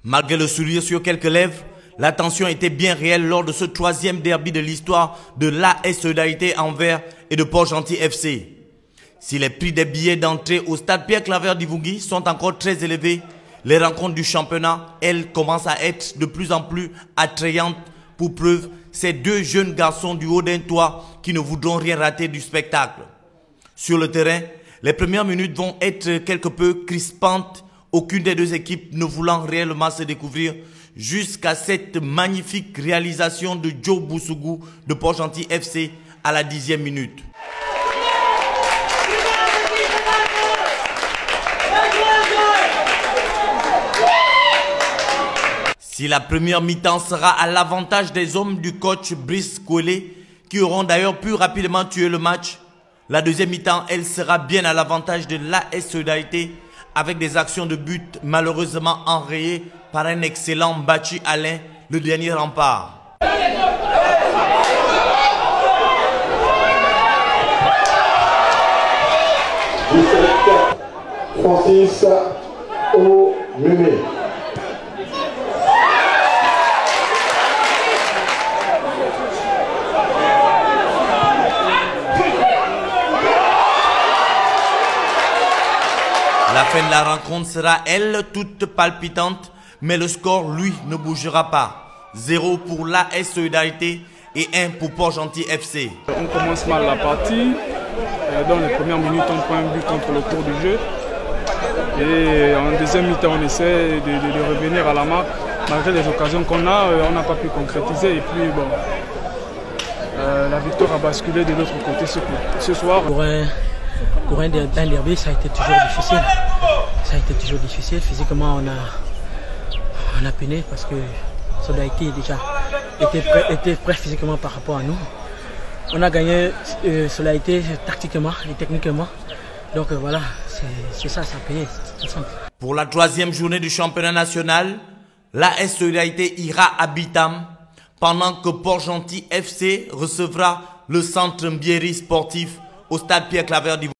Malgré le sourire sur quelques lèvres, la tension était bien réelle lors de ce troisième derby de l'histoire de l'AS Solidarité Anvers et de Port-Gentil FC. Si les prix des billets d'entrée au stade Pierre-Claver d'Ivungui sont encore très élevés, les rencontres du championnat, elles, commencent à être de plus en plus attrayantes. Pour preuve, ces deux jeunes garçons du haut d'un toit qui ne voudront rien rater du spectacle. Sur le terrain, les premières minutes vont être quelque peu crispantes, aucune des deux équipes ne voulant réellement se découvrir, jusqu'à cette magnifique réalisation de Joe Boussougou de Port-Gentil FC à la 10e minute. Si la première mi-temps sera à l'avantage des hommes du coach Brice Kouélé, qui auront d'ailleurs pu rapidement tuer le match, la deuxième mi-temps, elle sera bien à l'avantage de l'AS Solidarité, avec des actions de but malheureusement enrayées par un excellent Bachi Alain, le dernier rempart. Francis Omémé. La fin de la rencontre sera, elle, toute palpitante, mais le score, lui, ne bougera pas. 0 pour l'AS Solidarité et 1 pour Port-Gentil FC. On commence mal la partie. Dans les premières minutes, on prend un but contre le cours du jeu. Et en deuxième mi-temps, on essaie de revenir à la marque. Malgré les occasions qu'on a, on n'a pas pu concrétiser. Et puis, bon, la victoire a basculé de l'autre côté ce soir. Pour un derby, ça a été toujours difficile. Ça a été toujours difficile. Physiquement, on a peiné parce que Solidarité déjà était prêt physiquement par rapport à nous. On a gagné Solidarité tactiquement et techniquement. Donc voilà, c'est ça a payé. Pour la troisième journée du championnat national, l'AS Solidarité ira à Bitam pendant que Port-Gentil FC recevra le centre Mbieri sportif au stade Pierre-Claver d'Ivungui.